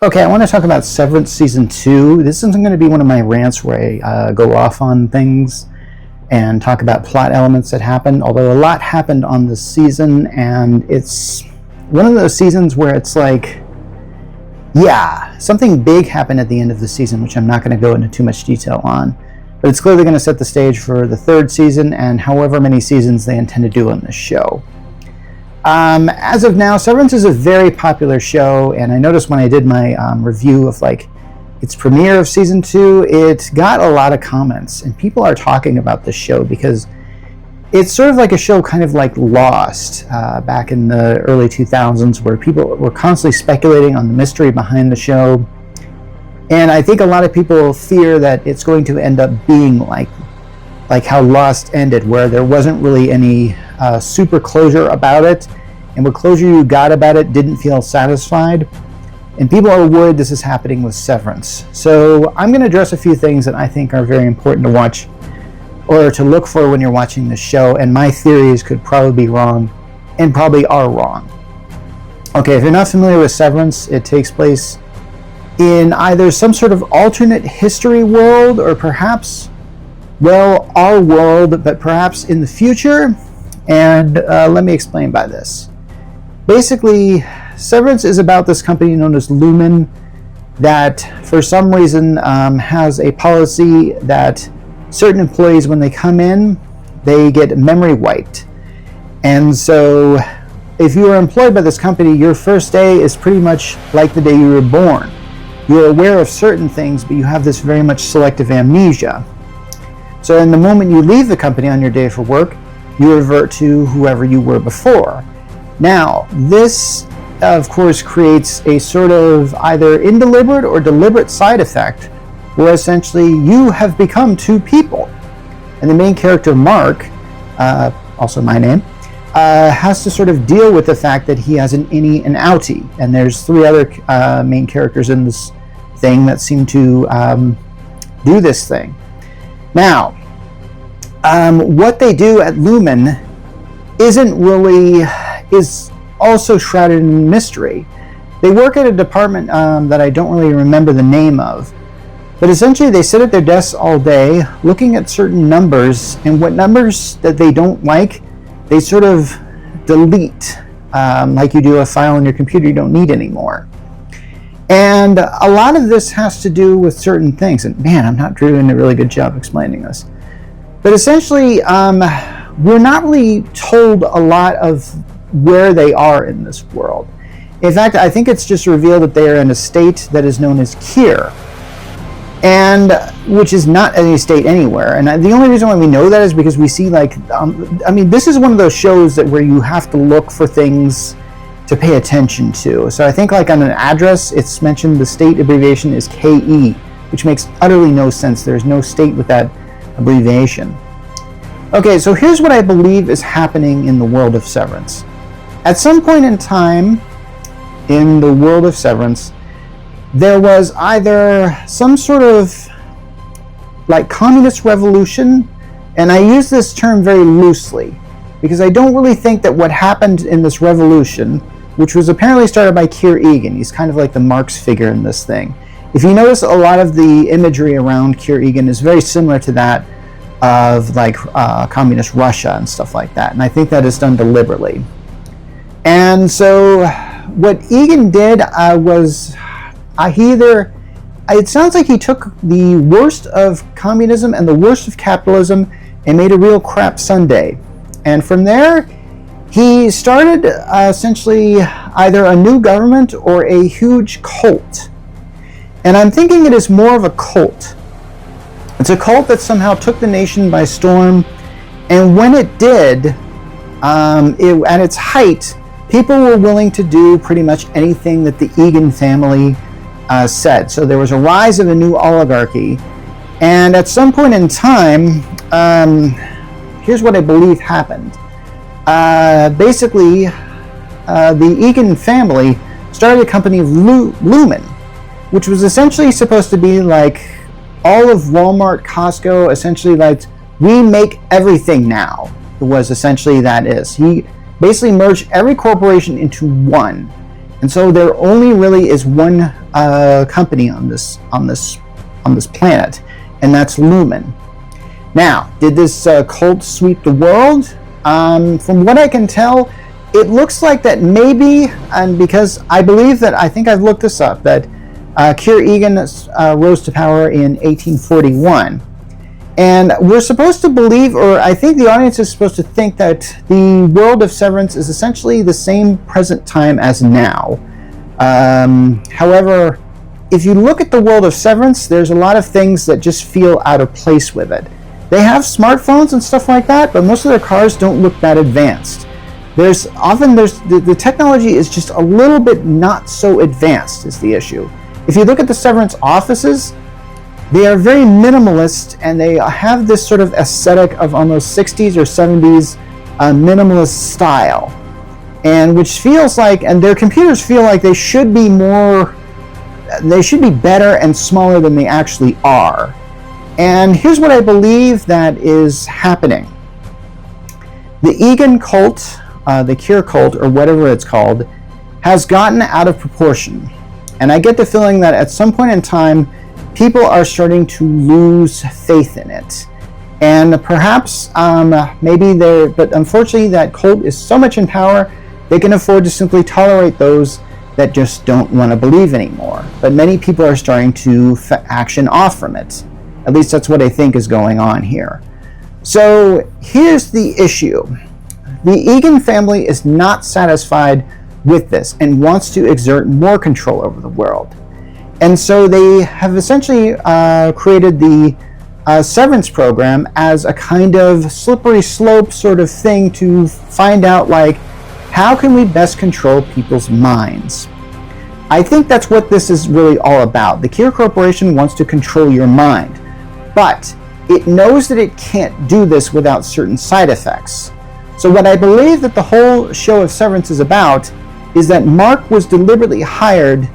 Okay, I want to talk about Severance Season 2. This isn't going to be one of my rants where I go off on things and talk about plot elements that happened, although a lot happened on this season, and it's one of those seasons where it's like, yeah, something big happened at the end of the season, which I'm not going to go into too much detail on, but it's clearly going to set the stage for the third season and however many seasons they intend to do on this show. As of now, Severance is a very popular show, and I noticed when I did my review of its premiere of season 2, it got a lot of comments, and people are talking about this show because it's sort of like a show kind of like Lost back in the early 2000s, where people were constantly speculating on the mystery behind the show, and I think a lot of people fear that it's going to end up being like how Lost ended, where there wasn't really any super closure about it, and what closure you got about it didn't feel satisfied, and people are worried this is happening with Severance. So I'm going to address a few things that I think are very important to watch or to look for when you're watching this show, and my theories could probably be wrong and probably are wrong. Okay, if you're not familiar with Severance, it takes place in either some sort of alternate history world or perhaps, well, our world, but perhaps in the future. And let me explain by this. Basically, Severance is about this company known as Lumen that, for some reason, has a policy that certain employees, when they come in, they get memory wiped. And so, if you are employed by this company, your first day is pretty much like the day you were born. You're aware of certain things, but you have this very much selective amnesia. So in the moment you leave the company on your day for work, you revert to whoever you were before. Now, this, of course, creates a sort of either indeliberate or deliberate side effect where essentially you have become two people. And the main character, Mark, also my name, has to sort of deal with the fact that he has an innie and outie. And there's three other main characters in this thing that seem to do this thing. Now, what they do at Lumen is also shrouded in mystery. They work at a department that I don't really remember the name of, but essentially they sit at their desks all day looking at certain numbers, and what numbers that they don't like, they sort of delete, like you do a file on your computer you don't need anymore. And a lot of this has to do with certain things, and man, I'm not doing a really good job explaining this. But essentially, we're not really told a lot of where they are in this world. In fact, I think it's just revealed that they are in a state that is known as Kier, and which is not any state anywhere. And the only reason why we know that is because we see this is one of those shows that where you have to look for things to pay attention to. So I think on an address, it's mentioned the state abbreviation is KE, which makes utterly no sense. There's no state with that abbreviation. Okay, so here's what I believe is happening in the world of Severance. At some point in time in the world of Severance, there was either some sort of communist revolution, and I use this term very loosely because I don't really think that what happened in this revolution, which was apparently started by Keir Egan, he's kind of like the Marx figure in this thing. If you notice, a lot of the imagery around Keir Egan is very similar to that of communist Russia and stuff like that, and I think that is done deliberately. And so what Egan did was it sounds like he took the worst of communism and the worst of capitalism and made a real crap sundae. And from there, he started essentially either a new government or a huge cult. And I'm thinking it is more of a cult. It's a cult that somehow took the nation by storm, and when it did, at its height, people were willing to do pretty much anything that the Egan family said. So there was a rise of a new oligarchy, and at some point in time, here's what I believe happened. Basically, the Egan family started a company of Lumen, which was essentially supposed to be like all of Walmart, Costco, essentially we make everything now. It was essentially that is. He basically merged every corporation into one. And so there only really is one company on this planet, and that's Lumen. Now, did this cult sweep the world? From what I can tell, it looks like that maybe, and because I believe that, I think I've looked this up, that Keir Egan rose to power in 1841. And we're supposed to believe, or I think the audience is supposed to think, that the world of Severance is essentially the same present time as now. However, if you look at the world of Severance, there's a lot of things that just feel out of place with it. They have smartphones and stuff like that, but most of their cars don't look that advanced. The technology is just a little bit not so advanced is the issue. If you look at the Severance offices, they are very minimalist, and they have this sort of aesthetic of almost 60s or 70s minimalist style, and which feels like, and their computers feel like they should be better and smaller than they actually are. And here's what I believe that is happening. The Egan cult, the Keir cult, or whatever it's called, has gotten out of proportion. And I get the feeling that at some point in time, people are starting to lose faith in it. And perhaps, but unfortunately that cult is so much in power, they can afford to simply tolerate those that just don't want to believe anymore. But many people are starting to action off from it. At least that's what I think is going on here. So here's the issue. The Egan family is not satisfied with this and wants to exert more control over the world. And so they have essentially created the Severance program as a kind of slippery slope sort of thing to find out, like, how can we best control people's minds? I think that's what this is really all about. The Keir Corporation wants to control your mind, but it knows that it can't do this without certain side effects. So what I believe that the whole show of Severance is about is that Mark was deliberately hired,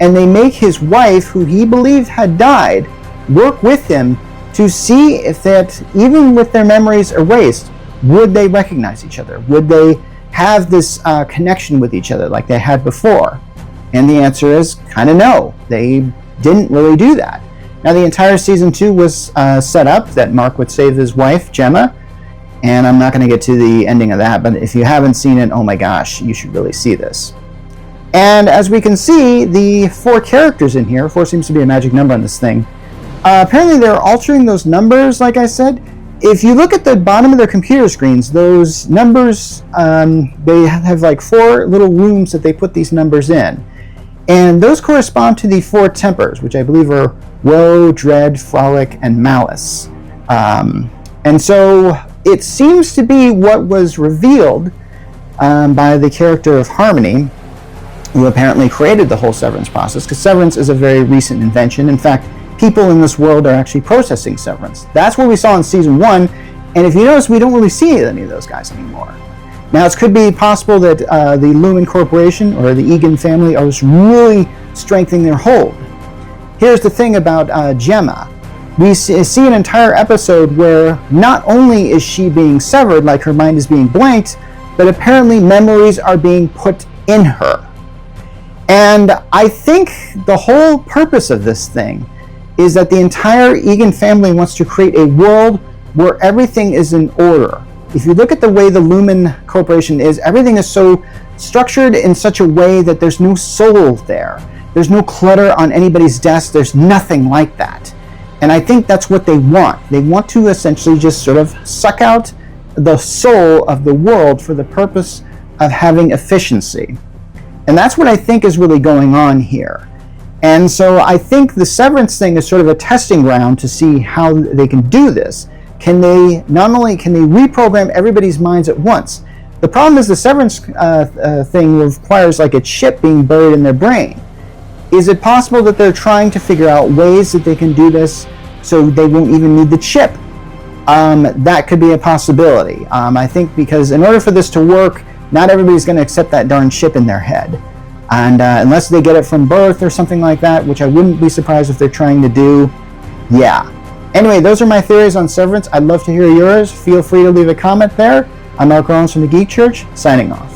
and they make his wife, who he believed had died, work with him to see if that, even with their memories erased, would they recognize each other? Would they have this connection with each other like they had before? And the answer is kind of no. They didn't really do that. Now, the entire season 2 was set up that Mark would save his wife, Gemma, and I'm not going to get to the ending of that, but if you haven't seen it, oh my gosh, you should really see this. And as we can see, the 4 characters in here, 4 seems to be a magic number on this thing, apparently they're altering those numbers, like I said. If you look at the bottom of their computer screens, those numbers, they have like 4 little rooms that they put these numbers in. And those correspond to the 4 tempers, which I believe are woe, dread, frolic, and malice. And so it seems to be what was revealed by the character of Harmony, who apparently created the whole Severance process, because Severance is a very recent invention. In fact, people in this world are actually processing Severance. That's what we saw in season 1, and if you notice, we don't really see any of those guys anymore. Now, it could be possible that the Lumen Corporation or the Egan family are really strengthening their hold. Here's the thing about Gemma. We see an entire episode where not only is she being severed, like her mind is being blanked, but apparently memories are being put in her. And I think the whole purpose of this thing is that the entire Egan family wants to create a world where everything is in order. If you look at the way the Lumen Corporation is, everything is so structured in such a way that there's no soul there. There's no clutter on anybody's desk. There's nothing like that. And I think that's what they want. They want to essentially just sort of suck out the soul of the world for the purpose of having efficiency. And that's what I think is really going on here. And so I think the Severance thing is sort of a testing ground to see how they can do this. Not only can they reprogram everybody's minds at once, the problem is the Severance thing requires like a chip being buried in their brain. Is it possible that they're trying to figure out ways that they can do this so they won't even need the chip? That could be a possibility. I think because in order for this to work, not everybody's going to accept that darn chip in their head. And unless they get it from birth or something like that, which I wouldn't be surprised if they're trying to do, yeah. Anyway, those are my theories on Severance. I'd love to hear yours. Feel free to leave a comment there. I'm Mark Rollins from the Geek Church, signing off.